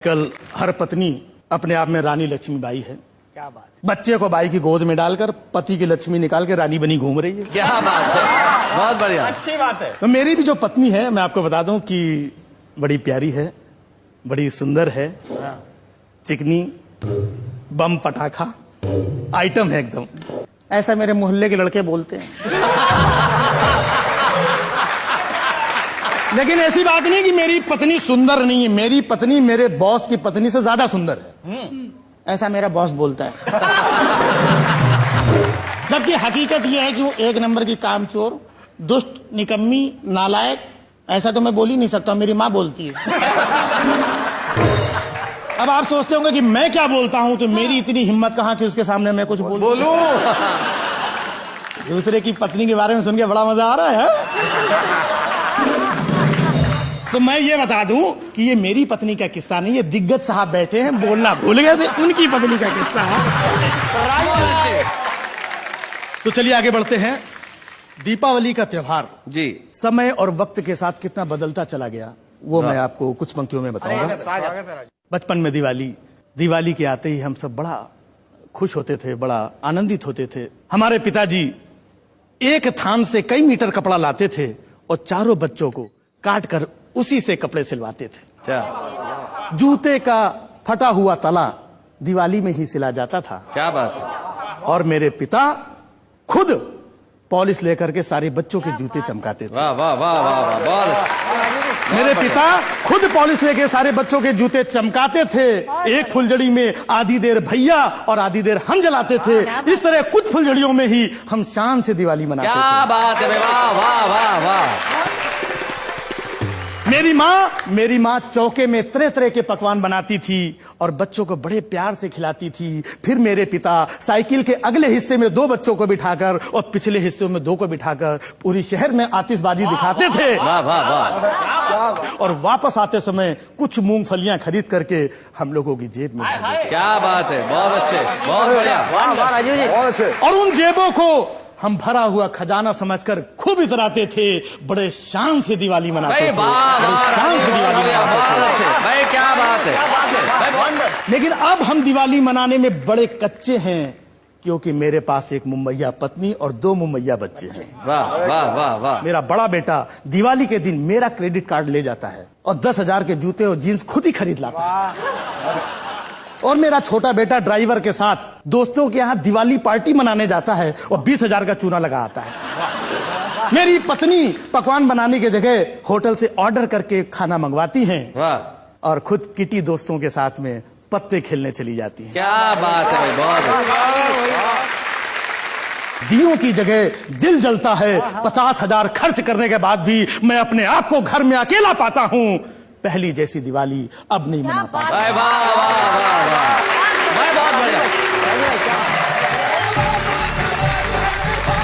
कल हर पत्नी अपने आप में रानी लक्ष्मीबाई है। क्या बात है। बच्चे को बाई की गोद में डालकर पति की लक्ष्मी निकाल के रानी बनी घूम रही है। क्या बात है, बहुत बढ़िया, अच्छी बात है। तो मेरी भी जो पत्नी है, मैं आपको बता दूं कि बड़ी प्यारी है, बड़ी सुंदर है, चिकनी, बम पटाखा आइटम है एकदम। ऐसा मेरे मोहल्ले के लड़के बोलते हैं। लेकिन ऐसी बात नहीं कि मेरी पत्नी सुंदर नहीं है, मेरी पत्नी मेरे बॉस की पत्नी से ज्यादा सुंदर है, ऐसा मेरा बॉस बोलता है। जबकि हकीकत यह है कि वो एक नंबर की कामचोर, दुष्ट, निकम्मी, नालायक, ऐसा तो मैं बोल ही नहीं सकता, मेरी माँ बोलती है। अब आप सोचते होंगे कि मैं क्या बोलता हूं, तो मेरी इतनी हिम्मत कहां कि उसके सामने मैं कुछ बोलूं। दूसरे की पत्नी के बारे में सुन के बड़ा मजा आ रहा है। तो मैं ये बता दूं कि ये मेरी पत्नी का किस्सा नहीं, ये दिग्गज साहब बैठे हैं, बोलना भूल गए थे, उनकी पत्नी का किस्सा है। तो चलिए आगे बढ़ते हैं। दीपावली का त्योहार जी समय और वक्त के साथ कितना बदलता चला गया, वो मैं आपको कुछ पंक्तियों में बताऊंगा। बचपन में दिवाली के आते ही हम सब बड़ा खुश होते थे, बड़ा आनंदित होते थे। हमारे पिताजी एक थान से कई मीटर कपड़ा लाते थे और चारों बच्चों को काट कर उसी से कपड़े सिलवाते थे। जूते का फटा हुआ तला दिवाली में ही सिला जाता था। क्या बात है। और मेरे पिता खुद पॉलिश लेकर के सारे बच्चों के जूते चमकाते थे। वाह वाह वाह वाह वाह। मेरे पिता खुद पॉलिश लेके सारे बच्चों के जूते चमकाते थे। एक फुलझड़ी में आधी देर भैया और आधी देर हम जलाते थे। इस तरह कुछ फुलझड़ियों में ही हम शान से दिवाली मनाते थे। क्या बात है, वाह वाह वाह वाह। मेरी माँ चौके में तरह तरह के पकवान बनाती थी और बच्चों को बड़े प्यार से खिलाती थी। फिर मेरे पिता साइकिल के अगले हिस्से में 2 बच्चों को बिठाकर और पिछले हिस्से में 2 को बिठाकर पूरी शहर में आतिशबाजी दिखाते थे। वाह वाह वाह। और वापस आते समय कुछ मूंगफलियां खरीद करके हम लोगों की जेब में। क्या बात है, बहुत अच्छे, बहुत बढ़िया, बहुत अच्छे। और उन जेबों को हम भरा हुआ खजाना समझकर खूब इतराते थे, बड़े शान से दिवाली मनाते थे। भाई क्या बात है। लेकिन अब हम दिवाली मनाने में बड़े कच्चे हैं, क्योंकि मेरे पास एक मुम्बैया पत्नी और 2 मुम्बैया बच्चे हैं। वाह वाह वाह वाह। मेरा बड़ा बेटा दिवाली के दिन मेरा क्रेडिट कार्ड ले जाता है और 10,000 के जूते और जीन्स खुद ही खरीद लाता है। और मेरा छोटा बेटा ड्राइवर के साथ दोस्तों के यहाँ दिवाली पार्टी मनाने जाता है और 20,000 का चूना लगा आता है। मेरी पत्नी पकवान बनाने की जगह होटल से ऑर्डर करके खाना मंगवाती हैं और खुद किटी दोस्तों के साथ में पत्ते खेलने चली जाती हैं। क्या बात है, बहुत। दियों की जगह दिल जलता है। 50,000 खर्च करने के बाद भी मैं अपने आप को घर में अकेला पाता हूँ। पहली जैसी दिवाली अब नहीं मना पाता।